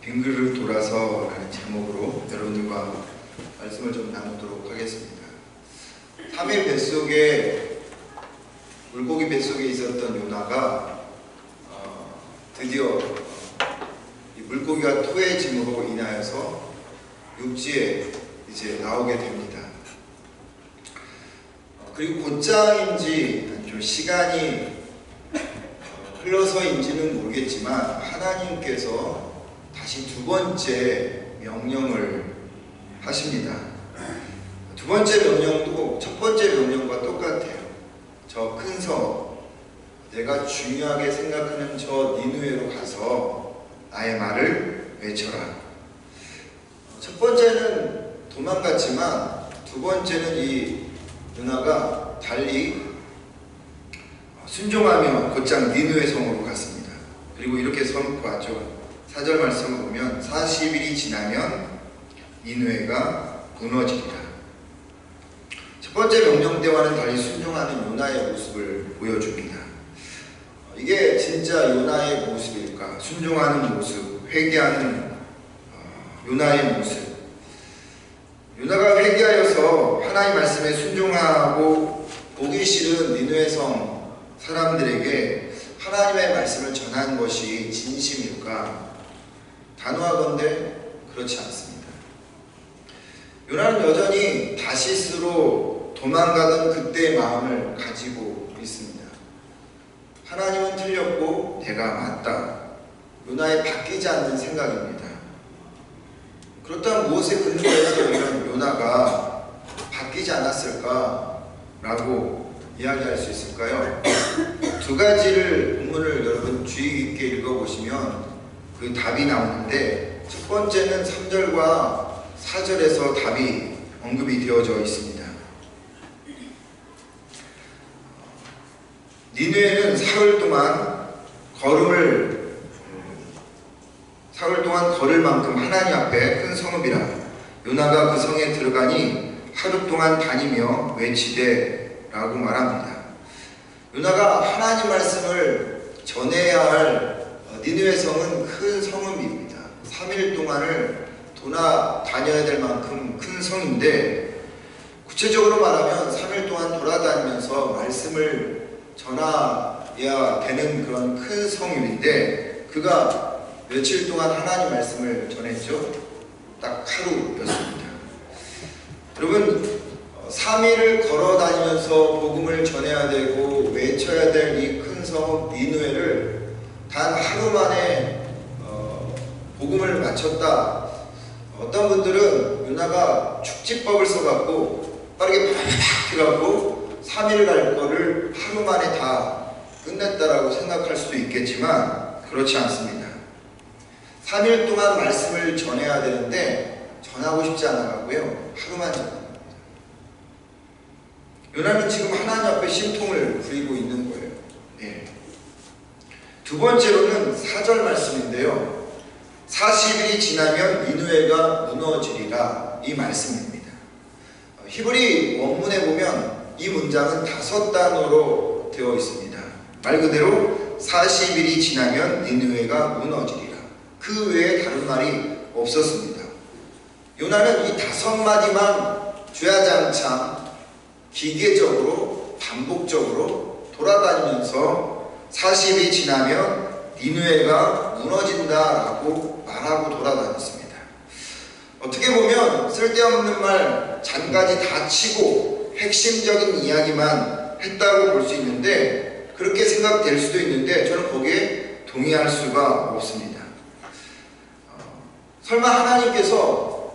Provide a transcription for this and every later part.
빙글을 돌아서 라는 제목으로 여러분들과 말씀을 좀 나누도록 하겠습니다. 3일 뱃속에 물고기 뱃속에 있었던 요나가 드디어 이 물고기가 토해짐으로 인하여서 육지에 이제 나오게 됩니다. 그리고 곧장인지 좀 시간이 흘러서인지는 모르겠지만 하나님께서 다시 두 번째 명령을 하십니다. 두 번째 명령도 첫 번째 명령과 똑같아요. 저 큰 성, 내가 중요하게 생각하는 저 니느웨로 가서 나의 말을 외쳐라. 첫 번째는 도망갔지만 두 번째는 이 요나가 달리 순종하며 곧장 니느웨 성으로 갔습니다. 그리고 이렇게 선포하죠. 4절 말씀을 보면 40일이 지나면 니느웨가 무너지리라. 첫 번째 명령대와는 달리 순종하는 요나의 모습을 보여줍니다. 이게 진짜 요나의 모습일까? 순종하는 모습, 회개하는 요나의 모습. 요나가 회개하여서 하나님의 말씀에 순종하고 보기 싫은 니느웨 성 사람들에게 하나님의 말씀을 전한 것이 진심일까? 단호하건대 그렇지 않습니다. 요나는 여전히 다시스로 도망가던 그때의 마음을 가지고 있습니다. 하나님은 틀렸고 내가 맞다. 요나의 바뀌지 않는 생각입니다. 그렇다면 무엇에 근거해서 이런 요나가 바뀌지 않았을까? 라고 이야기할 수 있을까요? 두 가지를 본문을 여러분 주의 깊게 읽어보시면 그 답이 나오는데, 첫 번째는 3절과 4절에서 답이 언급이 되어져 있습니다. 니느웨는 사흘 동안 걸을 만큼 하나님 앞에 큰 성읍이라. 요나가 그 성에 들어가니 하루 동안 다니며 외치되 라고 말합니다. 요나가 하나님 말씀을 전해야 할 니느웨 성은 큰 성읍입니다. 3일 동안을 다녀야 될 만큼 큰 성인데, 구체적으로 말하면 3일 동안 돌아다니면서 말씀을 전해야 되는 그런 큰 성읍인데, 그가 며칠 동안 하나님 말씀을 전했죠? 딱 하루였습니다. 여러분, 3일을 걸어 다니면서 복음을 전해야 되고 외쳐야 될 이 큰 성읍 니느웨를 단 하루 만에 복음을 마쳤다. 어떤 분들은 요나가 축지법을 써갖고 빠르게 팍팍 해갖고 3일 갈 거를 하루 만에 다 끝냈다라고 생각할 수도 있겠지만 그렇지 않습니다. 3일 동안 말씀을 전해야 되는데 전하고 싶지 않아가고요, 하루만 전합니다. 요나는 지금 하나님 앞에 심통을 부리고 있는 거예요. 네. 두 번째로는 4절 말씀인데요, 40일이 지나면 니느웨가 무너지리라, 이 말씀입니다. 히브리 원문에 보면 이 문장은 5단어로 되어 있습니다. 말 그대로 40일이 지나면 니느웨가 무너지리라. 그 외에 다른 말이 없었습니다. 요나는 이 5마디만 주야장창 기계적으로 반복적으로 돌아다니면서 40일이 지나면 니느웨가 무너진다라고 말하고 돌아다녔습니다. 어떻게 보면 쓸데없는 말 잔가지 다 치고 핵심적인 이야기만 했다고 볼 수 있는데, 그렇게 생각될 수도 있는데 저는 거기에 동의할 수가 없습니다. 설마 하나님께서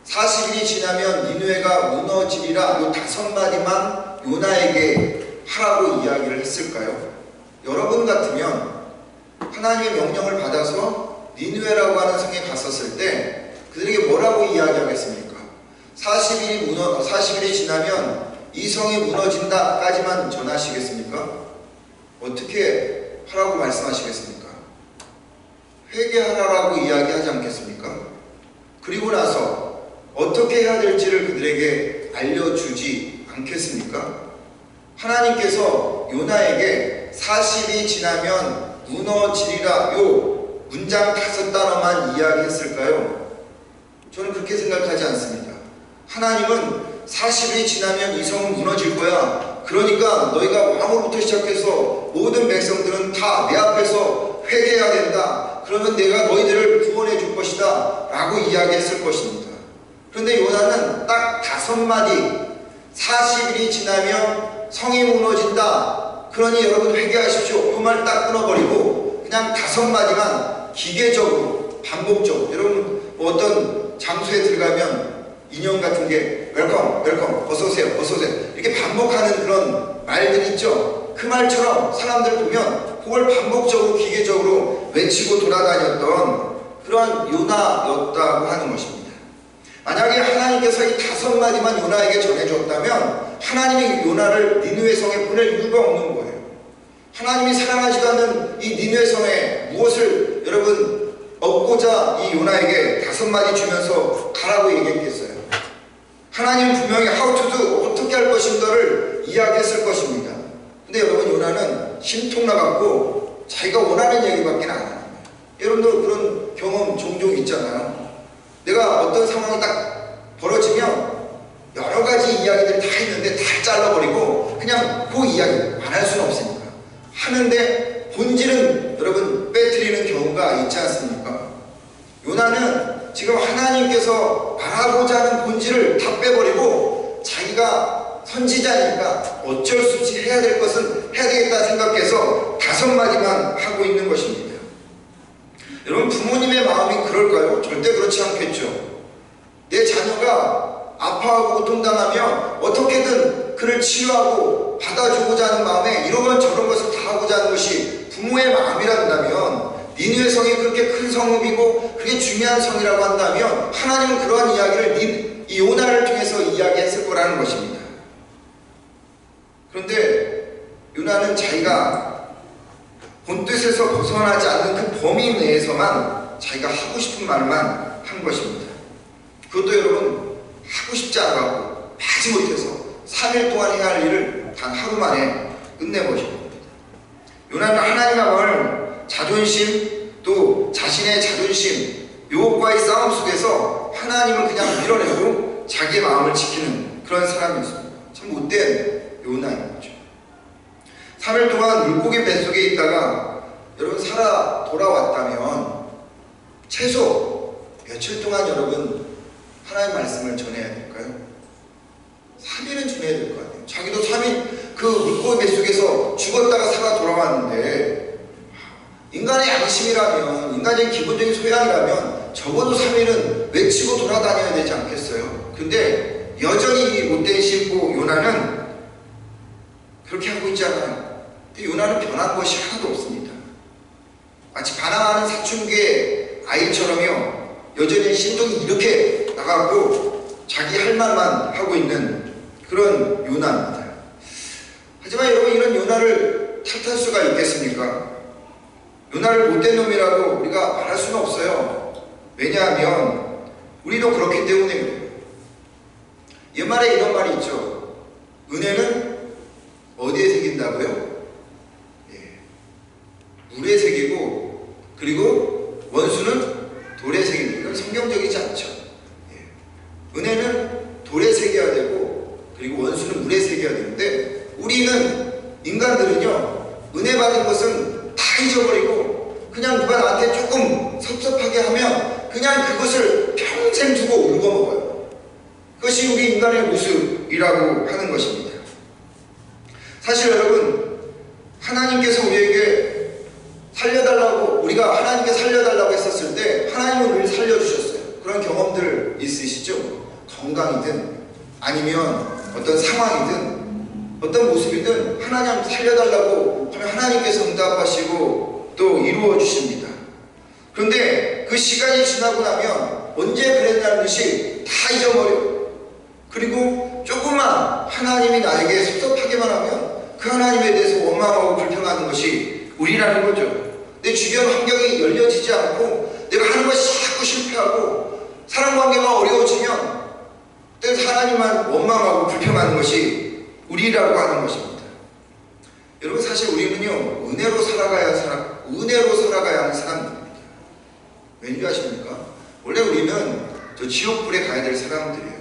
40일이 지나면 니느웨가 무너지리라 이 5마디만 요나에게 하라고 이야기를 했을까요? 여러분 같으면 하나님의 명령을 받아서 니느웨라고 하는 성에 갔었을 때 그들에게 뭐라고 이야기하겠습니까? 40일이 지나면 이 성이 무너진다까지만 전하시겠습니까? 어떻게 하라고 말씀하시겠습니까? 회개하라고 이야기하지 않겠습니까? 그리고 나서 어떻게 해야 될지를 그들에게 알려주지 않겠습니까? 하나님께서 요나에게 40일이 지나면 무너지리라 요 문장 5단어만 마음만 이야기했을까요? 저는 그렇게 생각하지 않습니다. 하나님은 40일이 지나면 이 성은 무너질 거야. 그러니까 너희가 왕으로부터 시작해서 모든 백성들은 다 내 앞에서 회개해야 된다. 그러면 내가 너희들을 구원해 줄 것이다 라고 이야기했을 것입니다. 그런데 요나는 딱 5마디, 40일이 지나면 성이 무너진다. 그러니 여러분 회개하십시오. 그 말 딱 끊어버리고 그냥 5마디만 기계적으로 반복적으로, 여러분 뭐 어떤 장소에 들어가면 인형 같은 게 웰컴 웰컴 어서오세요 어서오세요 이렇게 반복하는 그런 말들이 있죠. 그 말처럼 사람들 보면 그걸 반복적으로 기계적으로 외치고 돌아다녔던 그런 요나였다고 하는 것입니다. 만약에 하나님께서 이 5마디만 요나에게 전해줬다면 하나님이 요나를 니느웨 성에 보낼 이유가 없는 거예요. 하나님이 사랑하지도 않는 이 니느웨 성에 무엇을 여러분 얻고자 이 요나에게 5마디 주면서 가라고 얘기했겠어요? 하나님은 분명히 how to do, 어떻게 할 것인가를 이야기했을 것입니다. 근데 여러분 요나는 심통나갖고 자기가 원하는 얘기밖에 안 하는 거예요. 여러분도 그런 경험 종종 있잖아요. 내가 어떤 상황이 딱 벌어지면 여러 가지 이야기들이 다 있는데 다 잘라버리고 그냥 그 이야기 안 할 수는 없으니까 하는데 본질은 여러분 빼뜨리는 경우가 있지 않습니까? 요나는 지금 하나님께서 말하고자 하는 본질을 다 빼버리고 자기가 선지자니까 어쩔 수 없이 해야 될 것은 해야 되겠다 생각해서 5마디만 하고 있는 것입니다. 여러분 부모님의 마음이 그럴까요? 절대 그렇지 않겠죠. 내 자녀가 아파하고 고통당하며 어떻게든 그를 치유하고 받아주고자 하는 마음에 이런 것 저런 것을 다 하고자 하는 것이 부모의 마음이란다면, 니느웨 성이 그렇게 큰 성읍이고 그게 중요한 성이라고 한다면 하나님은 그러한 이야기를 이 요나를 통해서 이야기했을 거라는 것입니다. 그런데 요나는 자기가 본뜻에서 벗어나지 않는 그 범위 내에서만 자기가 하고 싶은 말만 한 것입니다. 그것도 여러분 하고 싶지 않아서 하지 못해서 3일 동안 해야 할 일을 단 하루 만에 끝내버린 겁니다. 요나는 하나님 앞을 자존심, 또 자신의 자존심, 요것과의 싸움 속에서 하나님을 그냥 밀어내고 자기의 마음을 지키는 그런 사람이었습니다. 참 못된 요나인 거죠. 3일 동안 물고기 뱃속에 있다가 여러분 살아 돌아왔다면 최소 며칠 동안 여러분 하나님의 말씀을 전해야 될까요? 3일은 전해야 될 거 아니에요. 자기도 3일 그 물고기 뱃속에서 죽었다가 살아 돌아왔는데 인간의 양심이라면, 인간의 기본적인 소양이라면 적어도 3일은 외치고 돌아다녀야 되지 않겠어요? 근데 여전히 못된 신부 요나는 그렇게 하고 있잖아요. 근데 요나는 변한 것이 하나도 없습니다. 마치 반항하는 사춘기의 아이처럼요, 여전히 신동이 이렇게 나가고 자기 할 말만 하고 있는 그런 요나입니다. 하지만 여러분 이런 요나를 탓할 수가 있겠습니까? 요나를 못된 놈이라고 우리가 말할 수는 없어요. 왜냐하면 우리도 그렇기 때문에 그래요. 옛말에 이런 말이 있죠. 은혜는 어디에 새긴다고요? 예. 물에 새기고, 그리고 원수는 돌에 새깁니다. 이건 성경적이지 않죠. 예. 은혜는 돌에 새겨야 되고, 그리고 원수는 물에 새겨야 되는데, 우리는 인간들은요, 은혜 받은 것은 다 잊어버리고 그냥 누가 나한테 조금 섭섭하게 하면 그냥 그것을 평생 두고 울고먹어요. 그것이 우리 인간의 모습이라고 하는 것입니다. 사실 여러분, 하나님께서 우리에게 살려달라고, 우리가 하나님께 살려달라고 했었을 때 하나님은 우리를 살려주셨어요. 그런 경험들 있으시죠? 건강이든 아니면 어떤 상황이든 어떤 모습이든 하나님 살려달라고 하면 하나님께서 응답하시고 또 이루어 주십니다. 그런데 그 시간이 지나고 나면 언제 그랬냐는 듯이 다 잊어버려요. 그리고 조금만 하나님이 나에게 섭섭하게만 하면 그 하나님에 대해서 원망하고 불평하는 것이 우리라는 거죠. 내 주변 환경이 열려지지 않고 내가 하는 것이 자꾸 실패하고 사람관계가 어려워지면 그때 하나님만 원망하고 불평하는 것이 우리라고 하는 것입니다. 여러분 사실 우리는요, 은혜로 살아가야 하는 사람들입니다. 왠지 아십니까? 원래 우리는 저 지옥불에 가야 될 사람들이에요.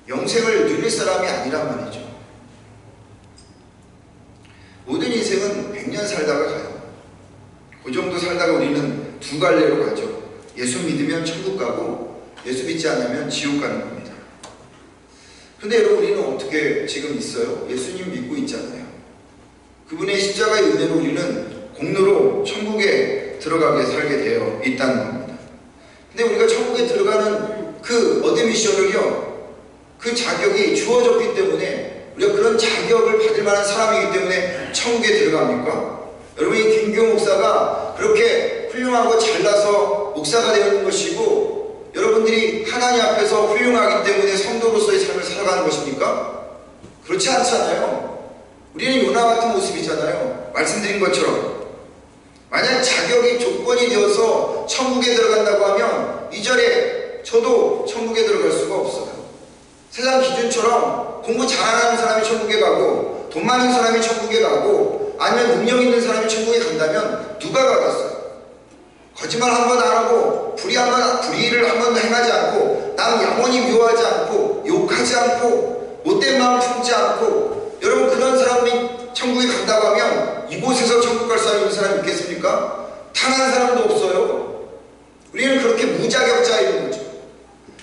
영생을 누릴 사람이 아니란 말이죠. 모든 인생은 100년 살다가 가요. 그 정도 살다가 우리는 두 갈래로 가죠. 예수 믿으면 천국 가고 예수 믿지 않으면 지옥 가는 겁니다. 근데 여러분, 우리는 어떻게 지금 있어요? 예수님 믿고 있잖아요. 그분의 십자가의 은혜로 우리는 공로로 천국에 들어가게 살게 되어 있다는 겁니다. 근데 우리가 천국에 들어가는 그 어드미션을요, 그 자격이 주어졌기 때문에 우리가 그런 자격을 받을 만한 사람이기 때문에 천국에 들어갑니까? 여러분, 이 김규호 목사가 그렇게 훌륭하고 잘나서 목사가 되는 것이고 여러분들이 하나님 앞에서 훌륭하기 때문에 성도로서의 삶을 살아가는 것입니까? 그렇지 않잖아요. 우리는 요나 같은 모습이잖아요. 말씀드린 것처럼 만약 자격이 조건이 되어서 천국에 들어간다고 하면 이 자리에 저도 천국에 들어갈 수가 없어요. 세상 기준처럼 공부 잘하는 사람이 천국에 가고 돈 많은 사람이 천국에 가고 아니면 능력 있는 사람이 천국에 간다면 누가 가겠어요? 거짓말 한 번 안 하고 불의를 한 번도 행하지 않고 남 영원히 미워하지 않고 욕하지 않고 못된 마음 품지 않고, 여러분, 그런 사람이 천국에 간다고 하면 이곳에서 천국 갈 사람 있는 사람 있겠습니까? 단 한 사람도 없어요. 우리는 그렇게 무자격자인 거죠.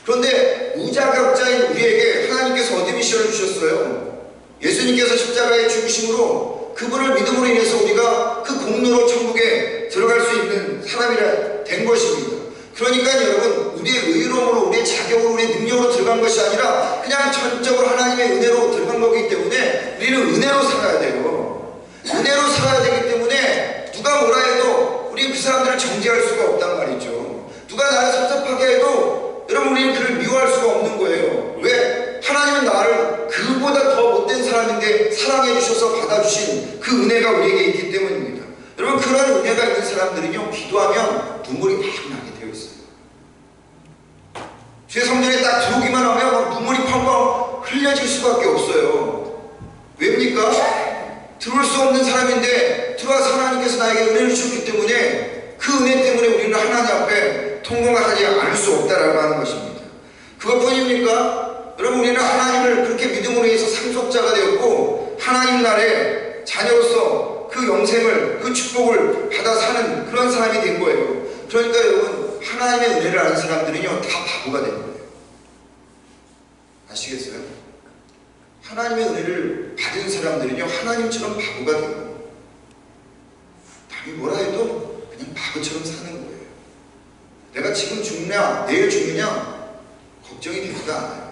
그런데 무자격자인 우리에게 하나님께서 어드미션을 주셨어요. 예수님께서 십자가에 죽으심으로 그분을 믿음으로 인해서 우리가 그 공로로 천국에 들어갈 수 있는 사람이라 된 것입니다. 그러니까 여러분, 우리의 의로움으로, 우리의 자격으로, 우리의 능력으로 들어간 것이 아니라 그냥 전적으로 하나님의 은혜로 들어간 거기 때문에 우리는 은혜로 살아야 돼요. 은혜로 살아야 되기 때문에 누가 뭐라 해도 우리는 그 사람들을 정죄할 수가 없단 말이죠. 누가 나를 섭섭하게 해도 여러분, 우리는 그를 미워할 수가 없는 거예요. 왜? 하나님은 나를 그보다 더 못된 사람인데 사랑해 주셔서 받아주신 그 은혜가 우리에게 있기 때문입니다. 여러분, 그런 은혜가 있는 사람들은요, 기도하면 눈물이 막 나게 되어 있어요. 주의 성전에 딱 들어오기만 하면 막 눈물이 펑펑 흘려질 수밖에 없어요. 왜입니까? 들어올 수 없는 사람인데 들어와서 하나님께서 나에게 은혜를 주셨기 때문에 그 은혜 때문에 우리는 하나님 앞에 통곡하지 않을 수 없다라고 하는 것입니다. 그것뿐입니까? 여러분, 우리는 하나님을 그렇게 믿음으로 해서 상속자가 되었고 하나님 나라의 자녀로서 그 영생을, 그 축복을 받아 사는 그런 사람이 된 거예요. 그러니까 여러분, 하나님의 은혜를 아는 사람들은요, 다 바보가 되는 거예요. 아시겠어요? 하나님의 은혜를 받은 사람들은요, 하나님처럼 바보가 돼요. 남이 뭐라 해도 그냥 바보처럼 사는 거예요. 내가 지금 죽냐, 내일 죽느냐 걱정이 되지도 않아요.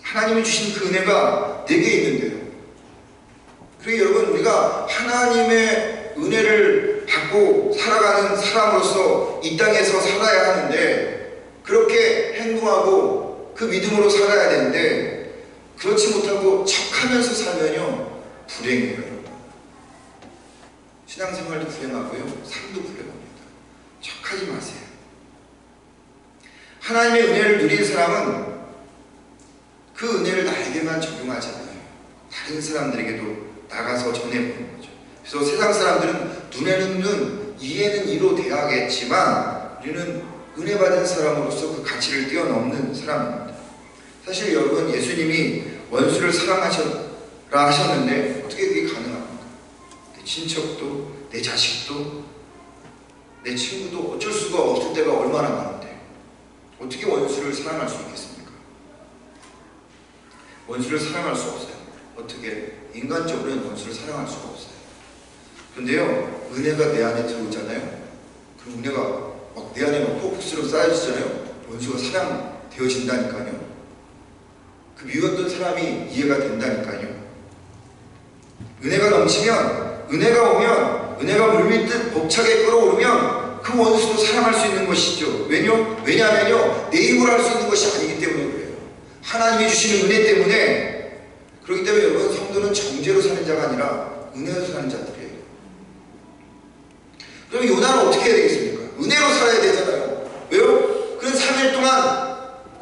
하나님이 주신 그 은혜가 내게 있는데요. 그리고 여러분, 우리가 하나님의 은혜를 받고 살아가는 사람으로서 이 땅에서 살아야 하는데, 그렇게 행동하고 그 믿음으로 살아야 되는데, 그렇지 못하고 척하면서 살면요, 불행해요, 여러분. 신앙생활도 불행하고요, 삶도 불행합니다. 척하지 마세요. 하나님의 은혜를 누린 사람은 그 은혜를 나에게만 적용하지 않아요. 다른 사람들에게도 나가서 전해보는 거죠. 그래서 세상 사람들은 눈에는 눈, 이에는 이로 대하겠지만 우리는 은혜 받은 사람으로서 그 가치를 뛰어넘는 사람입니다. 사실 여러분, 예수님이 원수를 사랑하셔라 하셨는데 어떻게 그게 가능합니까? 내 친척도, 내 자식도, 내 친구도 어쩔 수가 없을 때가 얼마나 많은데 어떻게 원수를 사랑할 수 있겠습니까? 원수를 사랑할 수 없어요. 어떻게? 인간적으로는 원수를 사랑할 수가 없어요. 그런데요, 은혜가 내 안에 들어오잖아요. 그 은혜가 막 내 안에 막 포크스로 쌓여지잖아요. 원수가 사랑되어진다니까요. 그 미웠던 사람이 이해가 된다니까요. 은혜가 넘치면, 은혜가 오면, 은혜가 물밀듯 벅차게 끓어오르면 그 원수도 사랑할 수 있는 것이죠. 왜냐하면요, 내 힘으로 할 수 있는 것이 아니기 때문에 그래요. 하나님이 주시는 은혜 때문에. 그렇기 때문에 여러분, 성도는 정죄로 사는 자가 아니라 은혜로 사는 자들이에요. 그럼 요나는 어떻게 해야 되겠습니까? 은혜로 살아야 되잖아요. 왜요? 그는 3일 동안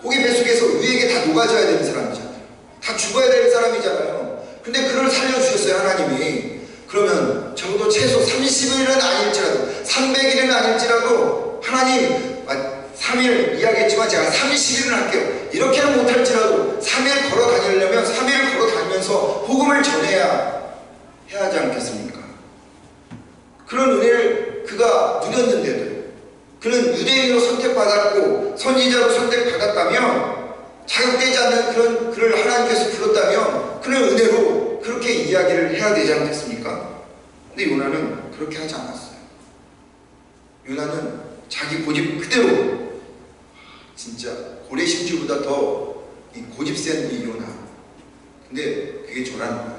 고기 뱃속에서 위에게 다 녹아져야 되는 사람이잖아요. 다 죽어야 되는 사람이잖아요. 근데 그를 살려주셨어요, 하나님이. 그러면 적어도 최소 30일은 아닐지라도 300일은 아닐지라도 하나님 3일 이야기했지만 제가 30일은 할게요. 이렇게는 못할지라도 3일 걸어 다니려면 3일 걸어 다니면서 복음을 전해야 해야 하지 않겠습니까? 그런 은혜를 그가 누렸는데도 그는 유대인으로 선택받았고 선지자로 선택받았다면 자격되지 않는 그런 그를 하나님께서 불렀다면 그는 은혜로 그렇게 이야기를 해야 되지 않겠습니까? 근데 요나는 그렇게 하지 않았어요. 요나는 자기 고집 그대로 진짜 고래심줄보다 더 이 고집 센 이 요나. 근데 그게 저라는 거예요.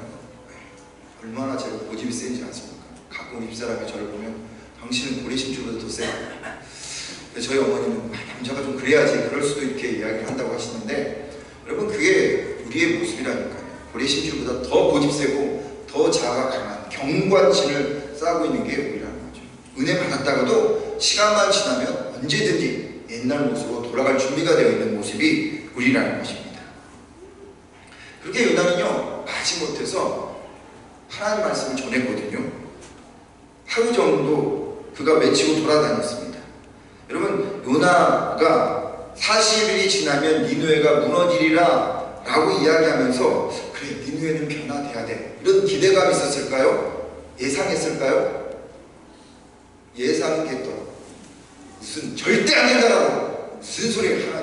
얼마나 제가 고집이 센지 아십니까? 가끔 입사람이 저를 보면 당신은 고래심줄보다 더 세. 저희 어머니는 남자가 좀 그래야지 그럴 수도 이렇게 이야기를 한다고 하시는데 여러분 그게 우리의 모습이라니까요. 고래심줄보다 더 고집세고 더 자아가 강한 경과 진을 쌓고 있는 게 우리라는 거죠. 은혜 받았다가도 시간만 지나면 언제든지 옛날 모습으로 돌아갈 준비가 되어 있는 모습이 우리라는 것입니다. 그렇게 요나는요 마지못해서 하나님 말씀을 전했거든요. 하루 정도 그가 외치고 돌아다녔습니다. 여러분 요나가 40일이 지나면 니느웨가 무너지리라 라고 이야기하면서 그래 니느웨는 변화돼야 돼 이런 기대감이 있었을까요? 예상했을까요? 예상했겠더라고. 무슨 절대 안 된다라고 무슨 소리야.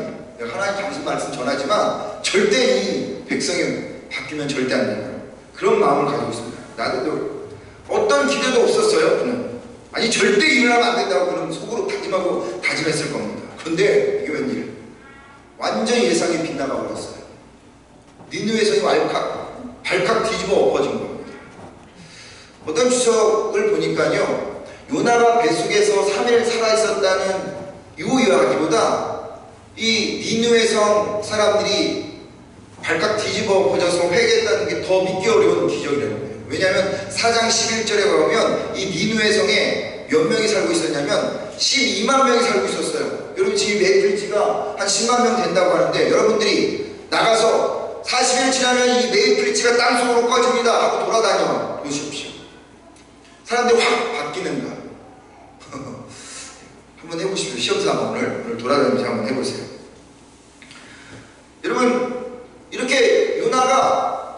하나님 당신 말씀 전하지만 절대 이 백성이 바뀌면 절대 안 된다 그런 마음을 가지고 있습니다. 나도 어떤 기대도 없었어요. 그는 아니 절대 일어나면 안 된다고 그는 속으로 다짐하고 다짐했을 겁니다. 그런데 이게 웬일 완전히 예상이 빗나가 버렸어요. 니느웨 성이 발칵 뒤집어 엎어진 겁니다. 어떤 추적을 보니까요 요나가 뱃속에서 3일 살아있었다는 이 이야기보다 이 니느웨 성 사람들이 발칵 뒤집어 엎어져서 회개했다는 게 더 믿기 어려운 기적이라는 거예요. 왜냐하면 4장 11절에 보면 이 니느웨 성에 몇 명이 살고 있었냐면 12만 명이 살고 있었어요. 여러분 지금 메이플리지가 한 10만 명 된다고 하는데 여러분들이 나가서 40일 지나면 이 메이플리지가 땅속으로 꺼집니다 하고 돌아다녀 보십시오. 사람들이 확 바뀌는가. 한번 해보십시오. 시험삼아 오늘 돌아다니면서 한번 해보세요. 여러분 이렇게 요나가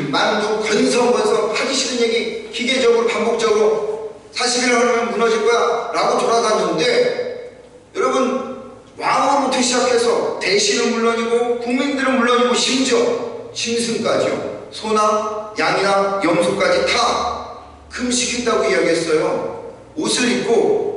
만두 건성건성 하기 싫은 얘기 기계적으로 반복적으로 40일 하면 무너질 거야 라고 돌아다녔는데 여러분 왕으로부터 시작해서 대신은 물론이고 국민들은 물론이고 심지어 짐승까지요 소나 양이나 염소까지 다 금식했다고 이야기했어요. 옷을 입고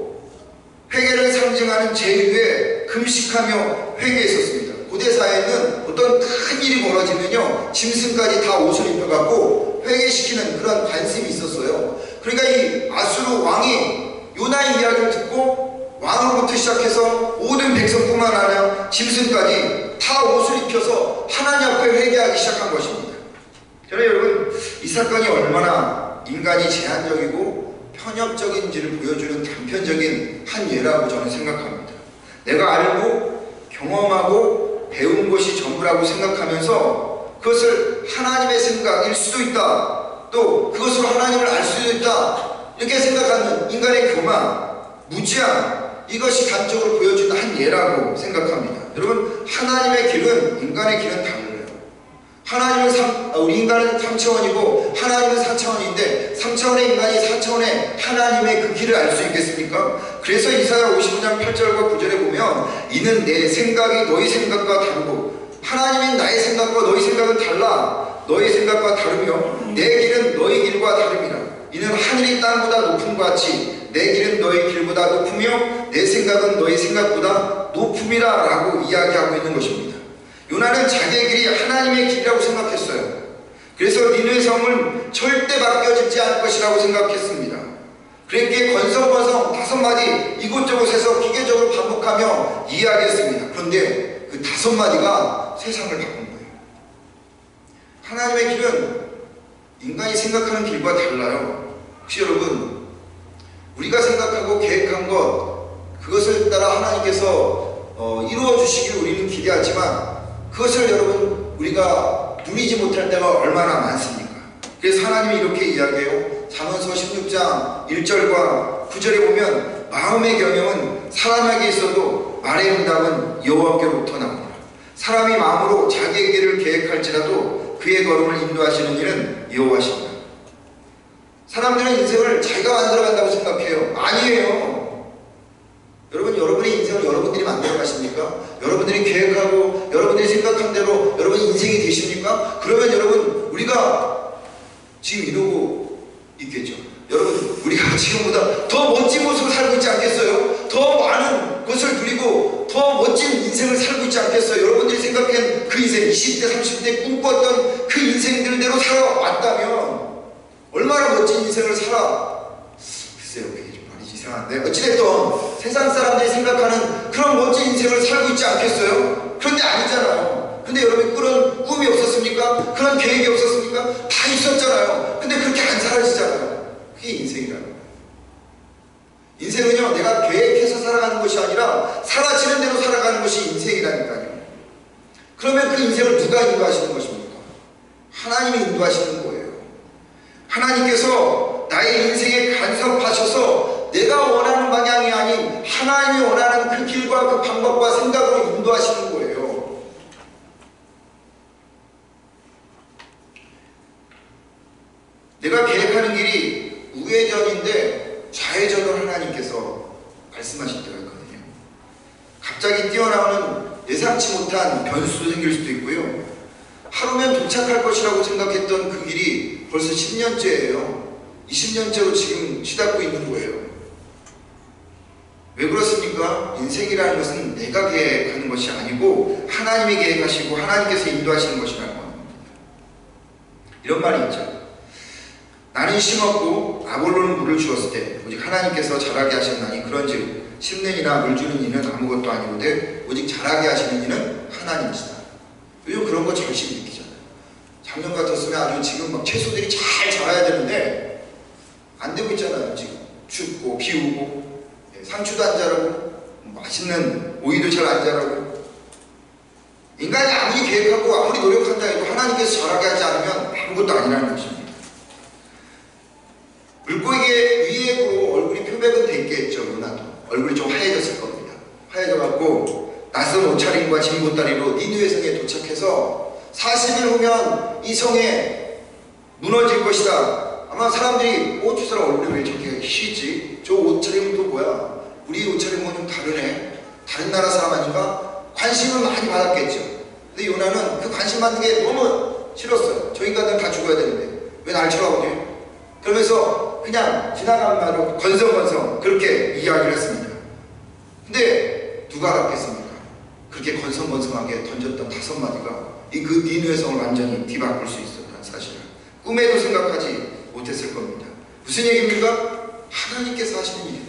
회개를 상징하는 제위에 금식하며 회개했었습니다. 고대 사회에는 어떤 큰 일이 벌어지면요 짐승까지 다 옷을 입혀갖고 회개시키는 그런 관습이 있었어요. 그러니까 이 아수르 왕이 요나의 이야기를 듣고 왕으로부터 시작해서 모든 백성뿐만 아니라 짐승까지 다 옷을 입혀서 하나님 앞에 회개하기 시작한 것입니다. 저는 여러분 이 사건이 얼마나 인간이 제한적이고 편협적인지를 보여주는 단편적인 한 예라고 저는 생각합니다. 내가 알고 경험하고 배운 것이 전부라고 생각하면서 그것을 하나님의 생각일 수도 있다. 또 그것으로 하나님을 알 수도 있다. 이렇게 생각하는 인간의 교만, 무지함 이것이 단적으로 보여주는 한 예라고 생각합니다. 여러분 하나님의 길은 인간의 길은 달라요. 하나님은 우리 인간은 3차원이고 하나님은 4차원인데 3차원의 인간이 4차원의 하나님의 그 길을 알 수 있겠습니까? 그래서 이사야 55장 8절과 9절에 보면 이는 내 생각이 너희 생각과 다르고 하나님인 나의 생각과 너희 생각은 달라. 너희 생각과 다르며 내 길은 너희 길과 다릅니다. 이는 하늘이 땅보다 높음 같이 내 길은 너희 길보다 높으며 내 생각은 너희 생각보다 높음이라 라고 이야기하고 있는 것입니다. 요나는 자기의 길이 하나님의 길이라고 생각했어요. 그래서 니느웨 성은 절대 바뀌어지지 않을 것이라고 생각했습니다. 그렇게 건성건성 5마디 이곳저곳에서 기계적으로 반복하며 이야기했습니다. 그런데 그 5마디가 세상을 바꾼 거예요. 하나님의 길은 인간이 생각하는 길과 달라요. 혹시 여러분 우리가 생각하고 계획한 그것을 따라 하나님께서 이루어 주시길 우리는 기대하지만 그것을 여러분 우리가 누리지 못할 때가 얼마나 많습니까? 그래서 하나님이 이렇게 이야기해요. 잠언서 16장 1절과 9절에 보면 마음의 경영은 사람에게 있어도 말의 응답은 여호와께로부터 나오니라. 사람이 마음으로 자기의 길을 계획할지라도 그의 걸음을 인도하시는 이는 여호와시니라. 사람들은 인생을 자기가 만들어간다고 생각해요. 아니에요. 여러분, 여러분의 인생을 여러분들이 만들어 가십니까? 여러분들이 계획하고 여러분들이 생각한 대로 여러분의 인생이 되십니까? 그러면 여러분, 우리가 지금 이러고 있겠죠. 여러분, 우리가 지금보다 더 멋진 모습을 살고 있지 않겠어요? 더 많은 것을 누리고 더 멋진 인생을 살고 있지 않겠어요? 여러분들이 생각한 그 인생, 20대, 30대 꿈꿨던 그 인생들대로 살아왔다면 얼마나 멋진 인생을 글쎄요, 그게 좀 말이 이상한데, 어찌됐든 세상 사람들이 생각하는 그런 멋진 인생을 살고 있지 않겠어요? 그런데 아니잖아요. 근데 여러분, 그런 꿈이 없었습니까? 그런 계획이 없었습니까? 다 있었잖아요. 근데 그렇게 안 사라지잖아요. 그게 인생이라는 거예요. 인생은요, 내가 계획해서 살아가는 것이 아니라 사라지는 대로 살아가는 것이 인생이라니까요. 그러면 그 인생을 누가 인도하시는 것입니까? 하나님이 인도하시는 거예요. 하나님께서 나의 인생에 간섭하셔서 내가 원하는 방향이 아닌 하나님이 원하는 그 길과 그 방법과 생각으로 인도하시는 거예요. 내가 계획하는 길이 우회전인데 좌회전을 하나님께서 말씀하실 때가 있거든요. 갑자기 뛰어나오는 예상치 못한 변수도 생길 수도 있고요. 하루면 도착할 것이라고 생각했던 그 길이 벌써 10년째예요. 20년째로 지금 치닫고 있는 거예요. 왜 그렇습니까? 인생이라는 것은 내가 계획하는 것이 아니고 하나님이 계획하시고 하나님께서 인도하시는 것이라는 겁니다. 이런 말이 있죠. 나는 심었고 아볼로는 물을 주었을 때 오직 하나님께서 자라게 하셨나니 그런즉 심는 이나 물 주는 이는 아무것도 아니오되 오직 자라게 하시는 이는 하나님이시다. 요즘 그런 거 절실히 느끼잖아요. 작년 같았으면 아주 지금 막 채소들이 잘 자라야 되는데 안 되고 있잖아요. 지금 춥고 비 오고 상추도 안 자라고 맛있는 오이도 잘 안 자라고. 인간이 아무리 계획하고 아무리 노력한다 해도 하나님께서 자라게 하지 않으면 아무것도 아니라는 것입니다. 물고기의 위액으로 얼굴이 표백은 됐겠죠. 누나도 얼굴이 좀 하얘졌을 겁니다. 하얘져갖고 낯선 옷차림과 진 보따리로 니느웨 성에 도착해서 40일 후면 이 성에 무너질 것이다. 아마 사람들이 저 사람 얼굴이 왜 저렇게 희지? 저 옷차림은 또 뭐야? 우리 옷차림은 좀 다르네. 다른 나라 사람 아닌가? 관심을 많이 받았겠죠. 근데 요나는 그 관심 받는 게 너무 싫었어요. 저 인간들은 다 죽어야 되는데 왜 날 쳐다보지? 그러면서 그냥 지나가는 말로 건성건성 그렇게 이야기를 했습니다. 근데 누가 알았겠습니까? 그렇게 건성건성하게 던졌던 5마디가 그 니느웨 성을 완전히 뒤바꿀 수 있었다는 사실을 꿈에도 생각하지 못했을 겁니다. 무슨 얘기입니까? 하나님께서 하시는 일이에요.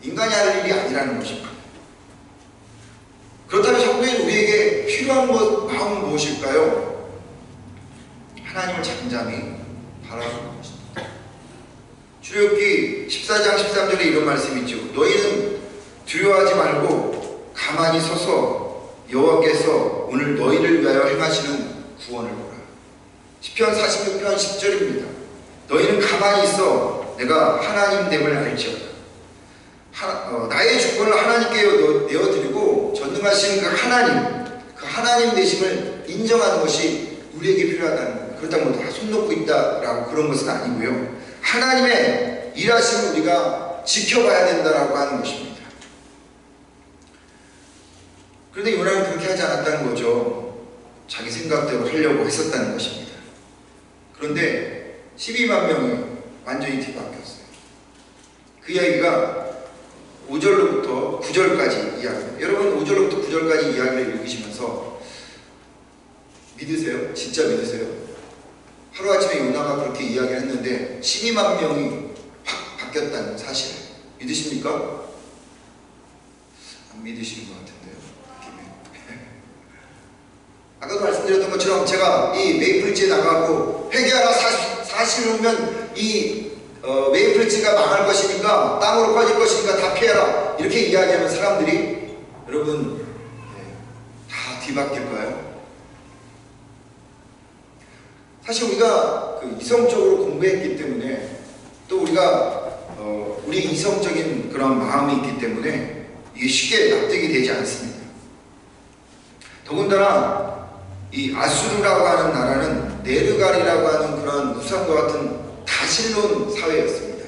인간이 할 일이 아니라는 것입니다. 그렇다면 성도인 우리에게 필요한 마음은 무엇일까요? 하나님을 잠잠히 바라보는 것입니다. 출애굽기 14장 13절에 이런 말씀이 있죠. 너희는 두려워하지 말고 가만히 서서 여호와께서 오늘 너희를 위하여 행하시는 구원을 보라. 시편 46편 10절입니다. 너희는 가만히 있어 내가 하나님됨을 알지어다. 나의 주권을 하나님께 내어드리고 전능하신 그 하나님 되심을 인정하는 것이 우리에게 필요하다는 거예요. 그렇다고 다 손 놓고 있다라고 그런 것은 아니고요. 하나님의 일하심을 우리가 지켜봐야 된다라고 하는 것입니다. 그런데 요나는 그렇게 하지 않았다는 거죠. 자기 생각대로 하려고 했었다는 것입니다. 그런데 12만 명이 완전히 뒤바뀌었어요. 그 이야기가 5절로부터 9절까지 이야기입니다. 여러분 5절로부터 9절까지 이야기를 읽으시면서 믿으세요? 진짜 믿으세요? 하루아침에 요나가 그렇게 이야기를 했는데 12만 명이 확 바뀌었다는 사실 믿으십니까? 안 믿으시는 것 같은데요. 아까도 말씀드렸던 것처럼 제가 이 메이플지에 나가고 회개하라 40일 후면 이 메이플지가 망할 것이니까 땅으로 꺼질 것이니까 다 피해라 이렇게 이야기하는 사람들이 여러분 다 뒤바뀔까요? 사실 우리가 이성적으로 공부했기 때문에 또 우리가 우리 이성적인 그런 마음이 있기 때문에 이게 쉽게 납득이 되지 않습니다. 더군다나 이 아수르라고 하는 나라는 네르갈이라고 하는 그런 우상과 같은 다신론 사회였습니다.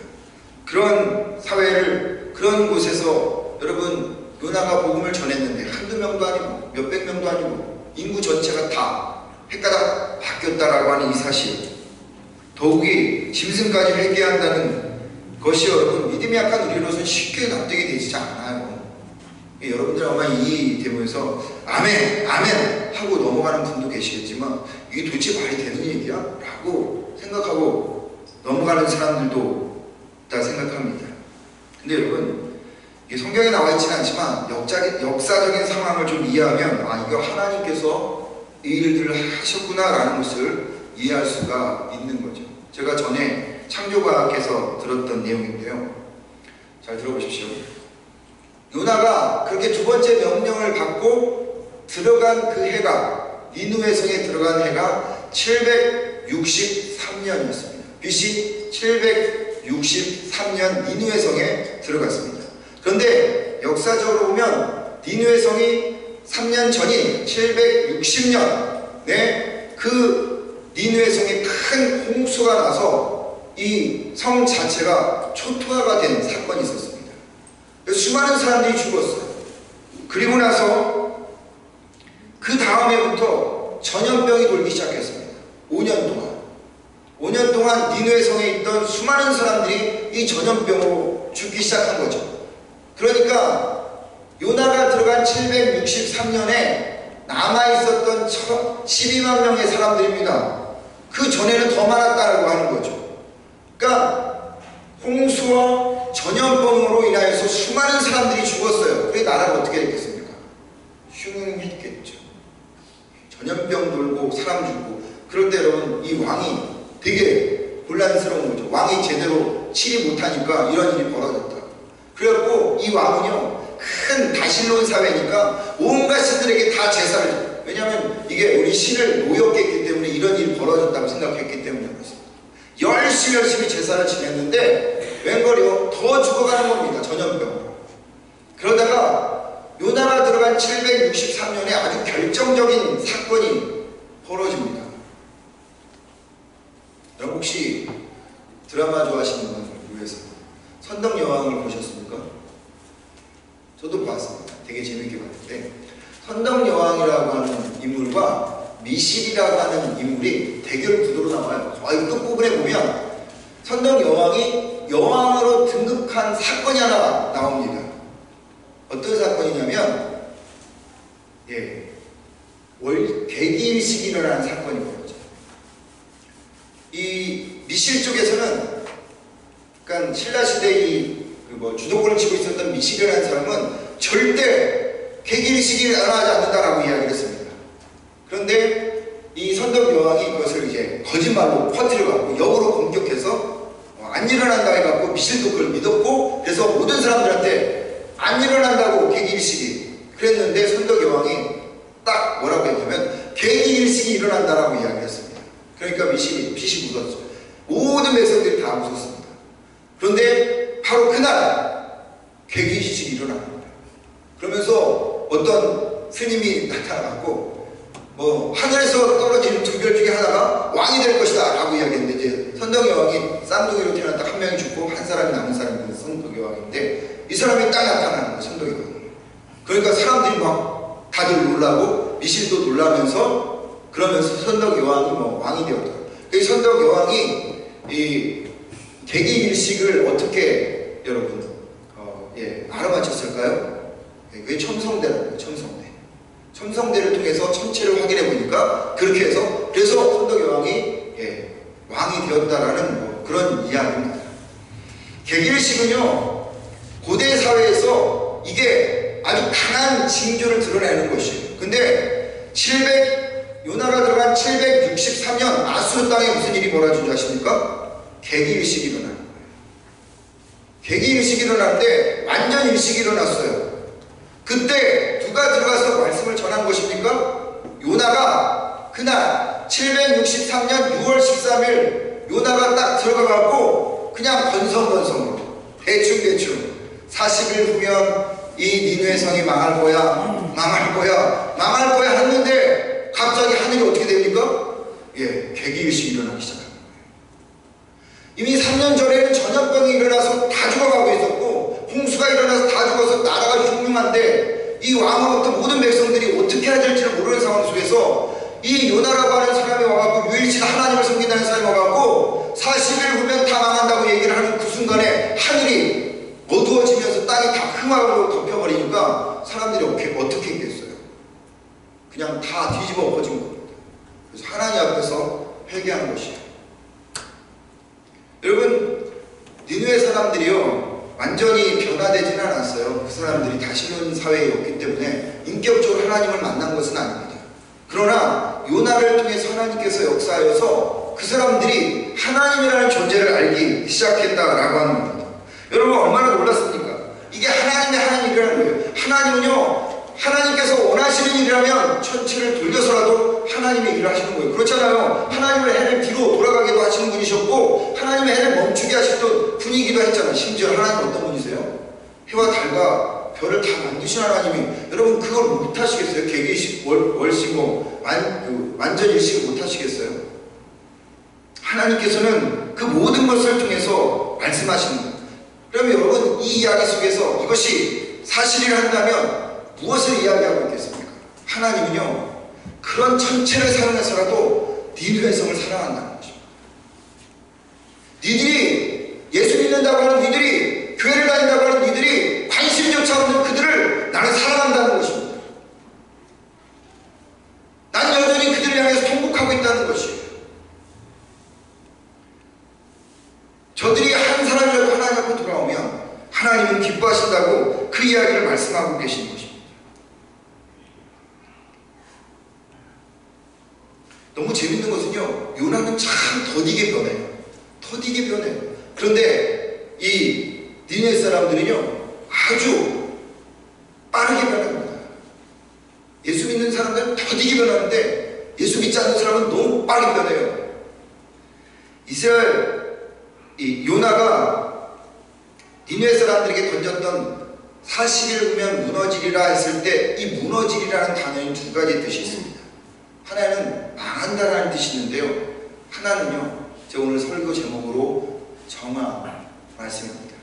그런 사회를, 그런 곳에서 여러분 요나가 복음을 전했는데 한두 명도 아니고 몇백 명도 아니고 인구 전체가 다 헷가닥 바뀌었다라고 하는 이 사실, 더욱이 짐승까지 회개한다는 것이 여러분 믿음이 약한 우리로서는 쉽게 납득이 되지 않아요. 여러분들 아마 이 대목에서 아멘 아멘 하고 넘어가는 분도 계시겠지만 이게 도대체 말이 되는 얘기야? 라고 생각하고 넘어가는 사람들도 있다 생각합니다. 근데 여러분 이게 성경에 나와 있지는 않지만 역사적인 상황을 좀 이해하면 아, 이거 하나님께서 이 일들을 하셨구나 라는 것을 이해할 수가 있는 거죠. 제가 전에 창조과학에서 들었던 내용인데요, 잘 들어보십시오. 요나가 그렇게 두 번째 명령을 받고 들어간 그 해가, 니느웨 성에 들어간 해가 763년이었습니다. BC 763년 니느웨 성에 들어갔습니다. 그런데 역사적으로 보면 니느웨 성이 3년 전인 760년에 그 니느웨 성에 큰 홍수가 나서 이 성 자체가 초토화가 된 사건이 있었습니다. 수많은 사람들이 죽었어요. 그리고 나서 그 다음에부터 전염병이 돌기 시작했습니다. 5년 동안 니느웨 성에 있던 수많은 사람들이 이 전염병으로 죽기 시작한 거죠. 그러니까 요나가 들어간 763년에 남아있었던 12만 명의 사람들입니다. 그 전에는 더 많았다고 하는 거죠. 그러니까 홍수와 전염병으로 인하여서 수많은 사람들이 죽었어요. 그래 나라가 어떻게 됐겠습니까? 흉흉했겠죠. 전염병 돌고 사람 죽고. 그럴 때 여러분 이 왕이 되게 곤란스러운 거죠. 왕이 제대로 치리 못하니까 이런 일이 벌어졌다. 그래갖고 이 왕은요, 큰 다신론 사회니까 온갖 신들에게 다 제사를, 왜냐하면 이게 우리 신을 노였겠기 때문에 이런 일이 벌어졌다고 생각했기 때문에 그렇습니다. 열심히 제사를 지냈는데 웬걸요 더 죽어가는 겁니다. 전염병. 그러다가 요나가 들어간 763년에 아주 결정적인 사건이 벌어집니다. 여러분 혹시 드라마 좋아하시는 분을 위해서 선덕여왕을 보셨습니까? 저도 봤습니다. 되게 재밌게 봤는데 선덕여왕이라고 하는 인물과 미실이라고 하는 인물이 대결 구도로 나와요. 거의 끝부분에 보면 선덕여왕이 여왕으로 등극한 사건이 하나 나옵니다. 어떤 사건이냐면 개기일식이 일어나는 사건이 벌어져요. 이 미실 쪽에서는, 그러니까 신라시대 주도권을 쥐고 있었던 미실이라는 사람은 절대 개기일식이 일어나지 않는다라고 이야기를 했습니다. 그런데 이 선덕여왕이 그것을 이제 거짓말로 퍼뜨려갖고 역으로 공격해서 안 일어난다고 해갖고 미실도 그걸 믿었고, 그래서 모든 사람들한테 안 일어난다고 개기일식이 그랬는데 선덕여왕이 딱 뭐라고 했냐면 개기일식이 일어난다라고 이야기를 했습니다. 그러니까 미실이 빛이 묻었죠. 모든 백성들이 다 웃었습니다. 그런데 바로 그날 개기일식이 일어납니다. 그러면서 어떤 스님이 나타나고 하늘에서 떨어지는 두 별 중에 하나가 왕이 될 것이다 라고 이야기했는데, 이제 선덕여왕이 쌍둥이로 태어났다 한 명이 죽고 한 사람이 남은 사람이 선덕여왕인데, 이 사람이 딱 나타나는 거예요. 선덕여왕. 그러니까 사람들이 막 다들 놀라고 미실도 놀라면서, 그러면서 선덕여왕이 왕이 되었다. 이 선덕여왕이 이 개기일식을 어떻게 여러분 알아맞혔을까요? 그게 첨성대라는 거예요. 첨성대를 통해서 천체를 확인해 보니까 그렇게 해서, 그래서 선덕여왕이 왕이 되었다라는 그런 이야기입니다. 개기일식은요, 고대 사회에서 이게 아주 강한 징조를 드러내는 것이에요. 근데 요나가 들어간 763년 아수르 땅에 무슨 일이 벌어진 줄 아십니까? 개기일식이 일어나는 거예요. 개기일식이 일어났는데 완전 일식이 일어났어요. 그때 누가 들어가서 말씀을 전한 것입니까? 요나가 그날 763년 6월 13일 요나가 딱 들어가갖고 그냥 건성건성으로 대충 40일 후면 이 니느웨 성이 망할 거야 했는데 갑자기 하늘이 어떻게 됩니까? 개기일식이 일어나기 시작합니다. 이미 3년 전에는 전염병이 일어나서 다 죽어가고 있었고 홍수가 일어나서 다 죽어서 나라가 흉흉한데 이 왕으로부터 모든 백성들이 어떻게 해야 될지를 모르는 상황 속에서 이 요나라고 하는 사람이 와갖고 유일신 하나님을 섬긴다는 사람이 와갖고 40일 후면 다 망한다고 얘기를 하는 그 순간에 하늘이 어두워지면서 땅이 다 흠악으로 덮여버리니까 사람들이 어떻게 했겠어요? 그냥 다 뒤집어 엎어진 겁니다. 그래서 하나님 앞에서 회개하는 것이에요. 여러분, 니느웨 사람들이요 완전히 변화되지는 않았어요. 그 사람들이 다시는 사회에 없기 때문에 인격적으로 하나님을 만난 것은 아닙니다. 그러나 요나를 통해서 하나님께서 역사하여서 그 사람들이 하나님이라는 존재를 알기 시작했다라고 하는 겁니다. 여러분 얼마나 놀랐습니까? 이게 하나님의 일이라는 거예요. 하나님은요 하나님께서 원하시는 일이라면 천체를 돌려서라도 하나님의 일을 하시는 거예요. 그렇잖아요. 하나님의 해를 뒤로 돌아가게도 하시는 분이셨고 하나님의 해를 멈추게 하시던 분이기도 했잖아요. 심지어 하나님 어떤 분이세요? 해와 달과 별을 다 만드신 하나님이 여러분 그걸 못하시겠어요? 개기일식, 월식, 완전일식을 못하시겠어요? 하나님께서는 그 모든 것을 통해서 말씀하시는 거예요. 그러면 여러분 이 이야기 속에서 이것이 사실이라 한다면 무엇을 이야기하고 있겠습니까? 하나님은요 그런 천체를 사랑해서라도 니느웨 성을 사랑한다는 것입니다. 니들이 예수 믿는다고 하는 니들이 교회를 다닌다고 하는 니들이 관심조차 없는 그들을 나는 사랑한다는 것입니다. 나는 여전히 그들을 향해서 통곡하고 있다는 것이에요. 저들이 한 사람이라도 하나님 앞에 돌아오면 하나님은 기뻐하신다고 그 이야기를 말씀하고 계신 것입니다. 너무 재밌는 것은요 요나는 참 더디게 변해요. 그런데 이 니느웨 사람들은요 아주 빠르게 변합니다. 예수 믿는 사람들은 더디게 변하는데 예수 믿지 않는 사람은 너무 빠르게 변해요. 이 요나가 니느웨 사람들에게 던졌던 40일 후면 무너지리라 했을 때 이 무너지리라는 단어에 두 가지 뜻이 있습니다. 하나는 망한다라는 뜻이 있는데요. 하나는요 제 오늘 설교 제목으로 정화 말씀입니다.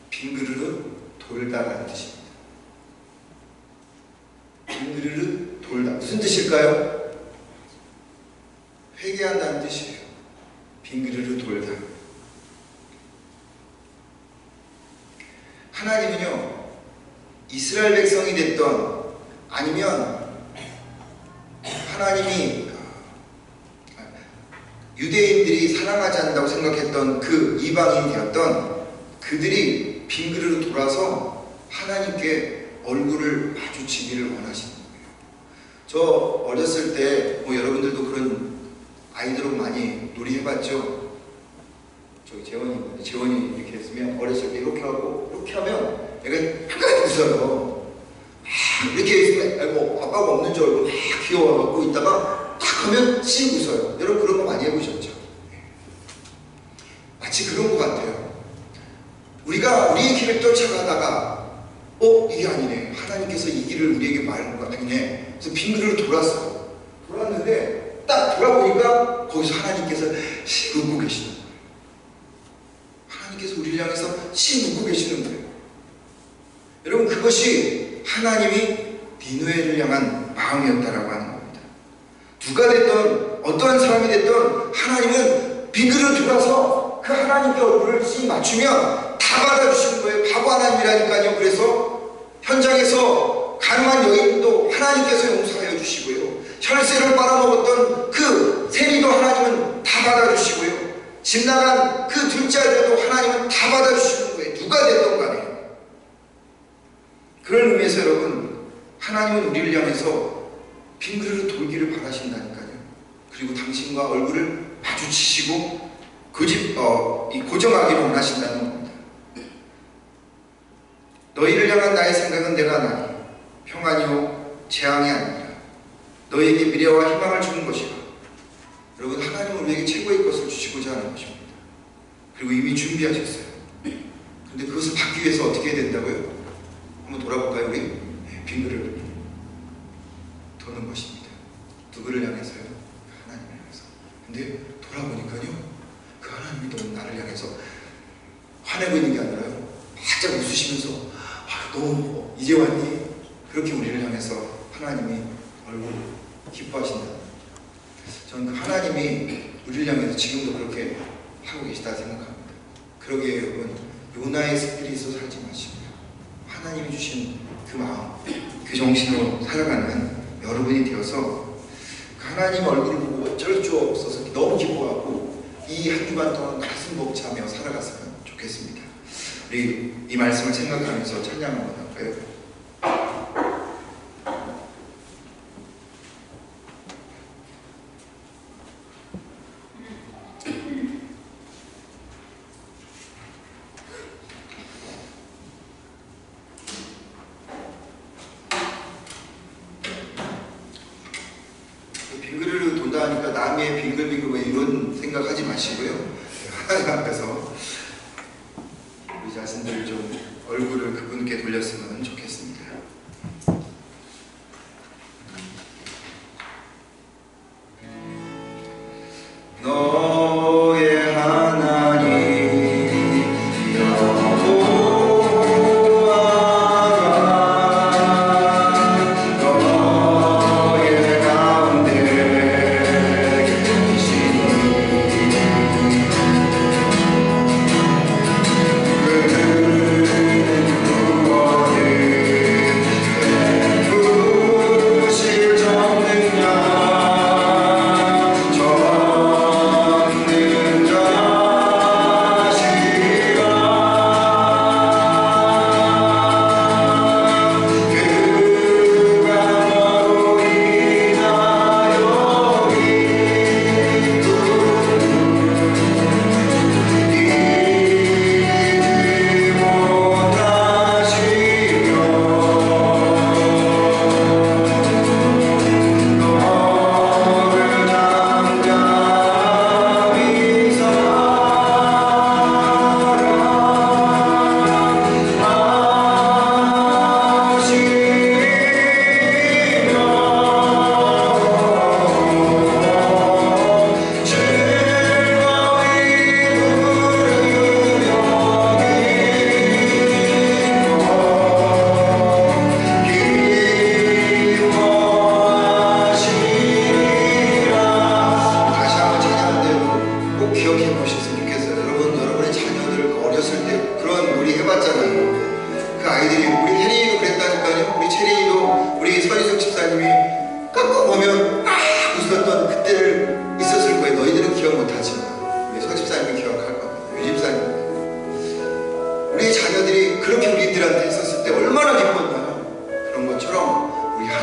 빙그르르 돌다라는 뜻입니다. 빙그르르 돌다 무슨 뜻일까요? 회개한다는 뜻이에요. 빙그르르 돌다. 하나님은요 이스라엘 백성이 됐던 아니면 하나님이 유대인들이 사랑하지 않는다고 생각했던 그 이방인이 되었던 그들이 빙그르르 돌아서 하나님께 얼굴을 마주치기를 원하시는 거예요. 저 어렸을 때 여러분들도 그런 아이들하고 많이 놀이해봤죠? 저기 재원이 이렇게 했으면 어렸을 때 이렇게 하고 이렇게 하면 얘가 한가득 웃어요. 이렇게 있으면 아이고 아빠가 없는 줄 알고 막 귀여워갖고 있다가 딱 하면 씩 웃어요. 여러분 그런 거 많이 해보셨죠? 마치 그런 것 같아요. 우리가 우리의 길을 쫓아가다가 이게 아니네. 하나님께서 이 길을 우리에게 말하는 거 아니네. 그래서 빙그르르 돌았어요. 돌았는데 딱 돌아보니까 거기서 하나님께서 씩 웃고 계시는 거예요. 하나님께서 우리를 향해서 씩 웃고 계시는 거예요. 여러분 그것이 하나님이 니느웨를 향한 마음이었다라고 하는 겁니다. 누가 됐든 어떠한 사람이 됐든 하나님은 빙그르르 돌아서 그 하나님께 얼굴을 씩 맞추면 다 받아주시는 거예요. 바보 하나님이라니까요. 그래서 현장에서 가늠한 여인도 하나님께서 용서하여 주시고요. 혈세를 빨아먹었던 그 세리도 하나님은 다 받아주시고요. 집 나간 그 둘째 아들도 하나님은 다 받아주시는 거예요. 누가 됐든 간에. 그런 의미에서 여러분 하나님은 우리를 향해서 빙그르르 돌기를 바라신다니까요. 그리고 당신과 얼굴을 마주치시고 고정하기를 원하신다는 겁니다. 너희를 향한 나의 생각은 내가 하나니 평안이요 재앙이 아니라 너희에게 미래와 희망을 주는 것이라. 여러분 하나님은 우리에게 최고의 것을 주시고 오시고자 하는 것입니다. 그리고 이미 준비하셨어요. 근데 그것을 받기 위해서 어떻게 해야 된다고요? 한번 돌아볼까요, 우리? 빈 그릇을 도는 것입니다. 누구를 향해서요? 하나님을 향해서. 근데 돌아보니까요, 그 하나님이 또 나를 향해서 화내고 있는 게 아니라요, 바짝 웃으시면서 너 이제 왔니? 그렇게 우리를 향해서 하나님이 얼굴 기뻐하신다. 저는 그 하나님이 우리를 향해서 지금도 그렇게 하고 계시다 생각합니다. 그러기에 여러분, 요나의 스피릿으로 살지 마시고요, 하나님이 주신 그 마음, 그 정신으로 살아가는 여러분이 되어서 그 하나님 얼굴을 보고 어쩔 수 없어서 너무 기뻐하고 이 한 주간 동안 가슴 벅차며 살아갔으면 좋겠습니다. 우리 이 말씀을 생각하면서 찬양 한번 할까요? 빙그르르 돈다 하니까 남의 빙글빙글 뭐 이런 생각하지 마시고요, 하나님 앞에서 우리 자신들을 좀 얼굴을 그분께 돌렸으면 좋겠습니다. 너의 하나님 여호와가 너의 가운데 계시니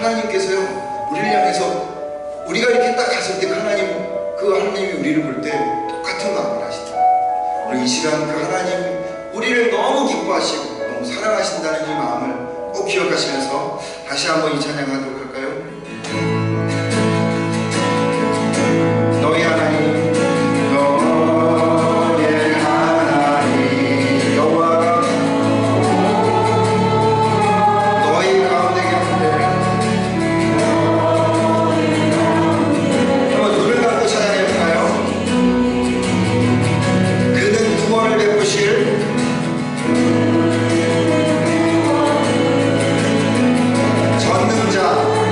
하나님께서요, 우리를 향해서 우리가 이렇게 딱 갔을 때 그 하나님이 우리를 볼 때 똑같은 마음을 하시다. 우리 이 시간 그 하나님 우리를 너무 기뻐하시고 너무 사랑하신다는 이 마음을 꼭 기억하시면서 다시 한번 이 찬양하도록 할까요? 너희 하나님 전능자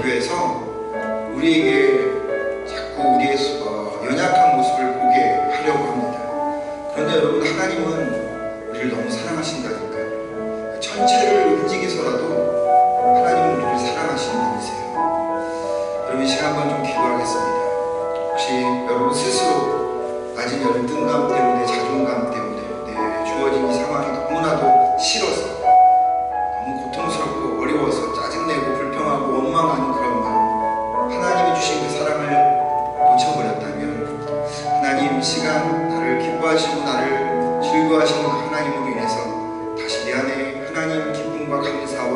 비교해서 우리에게 자꾸 우리의 연약한 모습을 보게 하려고 합니다. 그런데 여러분, 하나님은 우리를 너무 사랑하신다니까요. 천체를 움직이서라도 하나님은 우리를 사랑하시는 분이세요. 여러분, 이 시간 한번 좀 기도하겠습니다. 혹시 여러분 스스로 낮은 열등감 때문에, 자존감 때문에 주어진 이 상황이 너무나도 싫어서, 너무 고통스럽고 어려워서 짜증내고 불평하고 원망하는 그런 마음, 하나님이 주신 그 사랑을 놓쳐버렸다면 하나님, 이 시간 나를 기뻐하시고 나를 즐거워하시는 그 하나님으로 인해서 다시 내 안에 하나님 기쁨과 감사와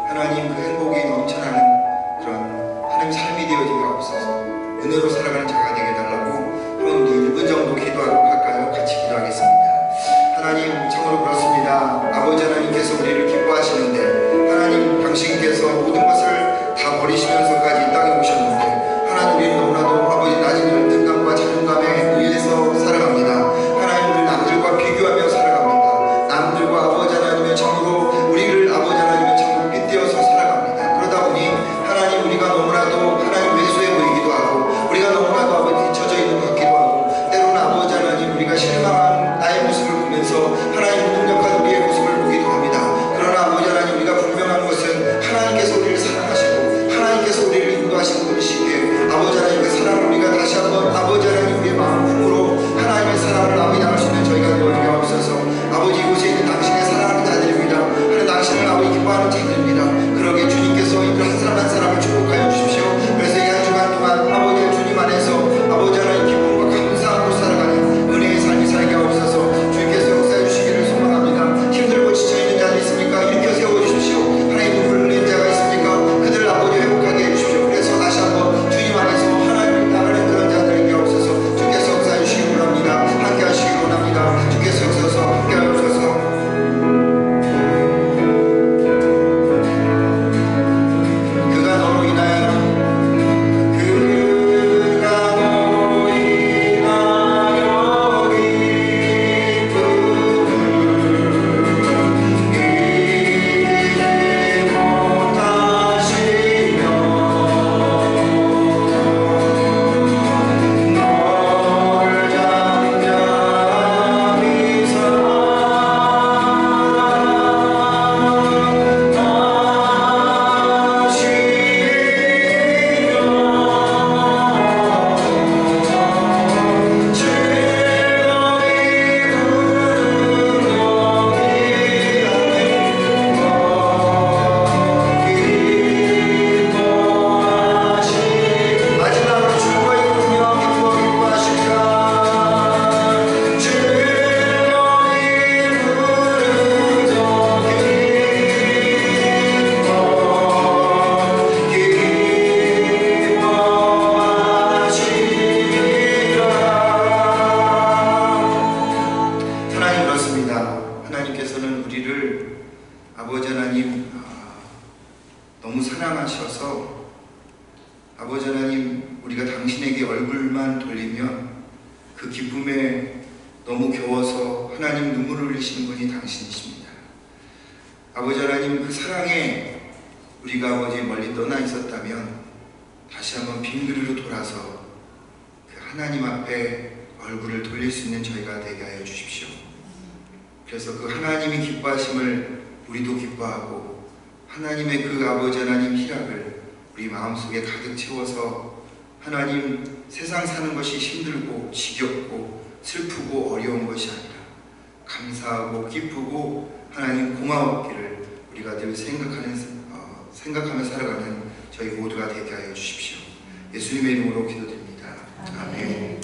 하나님 그 행복이 넘쳐나는 그런 하나님 삶이 되어지게 하옵소서. 은혜로 살아가는 자가 되게 해달라고 한번 우리 1분 정도 기도하고 할까요? 같이 기도하겠습니다. 하나님, 참으로 그렇습니다. 아버지 하나님께서 우리를 기뻐하시는데, 하나님 당신께서 모든 것을 다 버리시면서까지 이 땅에 오셨는데, 하나님 우리는 너무나도 아버지 낮은 열등감과 자존감에 의해서 살아갑니다. 하나님, 우리 남들과 비교하며 살아갑니다. 남들과 아버지 하나님의 참으로 우리를 아버지 하나님의 참으로 빗대어서 살아갑니다. 그러다 보니 하나님, 우리가 너무나도 하나님 왜소해 보이기도 하고, 우리가 너무나도 아버지 뒤처져 있는 것 같기도 하고, 때로는 아버지 하나님 우리가 실망한 나의 모습을 보면서 하나님 무능력한 우리의 모습을 보기도 합니다. 그러나 아버지 하나님, 우리가 분명한 것은 하나님께서 우리를 사랑하시고 하나님께서 우리를 인도하시는 분이시기에 아버지 하나님 그 사랑을 우리가 다시 한번 아버지 하나님 우리의 마음 품으로 하나님의 사랑을 아버지 나눌 수 있는 저희가 되어지게 하옵소서. 아버지, 이곳에 있는 당신의 사랑하는 자들입니다. 하나님, 당신을 아버지 기뻐하는 자들입니다. 그러게 주님께서 이들 한 사람 한 사람을 축복하여 주십시오. 그래서 이 한 주간 동안 아버지 주님 안에서 아버지 하나님 기쁨과 감사함으로 살아가는 은혜의 삶이 살게 하옵소서. 주님께서 역사해 주시기를 소망합니다. 힘들고 지쳐있는 자들 있습니까? 일으켜 세워주십시오. 하나님, 눈물 흘리는 자가 있습니까? 그들을 아버지 회복하게 해주십시오. 그래서 다시 한번 주님 안에서 하나님을 나가는 그런 자들에게 하옵소서. 주께서 역사해 주시기 원합니다. 함께 하시기 원합니다. 주께서 역사서 함께 하옵소서. 그가 너로 인하여 하나님께서는 우리를 아버지 하나님 너무 사랑하셔서 아버지 하나님 우리가 당신에게 얼굴만 돌리면 그 기쁨에 너무 겨워서 하나님 눈물을 흘리시는 분이 당신이십니다. 아버지 하나님 그 사랑에 우리가 아버지 멀리 떠나 있었다면 다시 한번 빈그리로 돌아서 그 하나님 앞에 얼굴을 돌릴 수 있는 저희가 되게 하여 주십시오. 그래서 그 하나님이 기뻐하심을 우리도 기뻐하고 하나님의 그 아버지 하나님 희락을 우리 마음속에 가득 채워서 하나님 세상 사는 것이 힘들고 지겹고 슬프고 어려운 것이 아니라 감사하고 기쁘고 하나님 고마웠기를 우리가 늘 생각하며 살아가는 저희 모두가 되게 하여 주십시오. 예수님의 이름으로 기도드립니다. 아멘.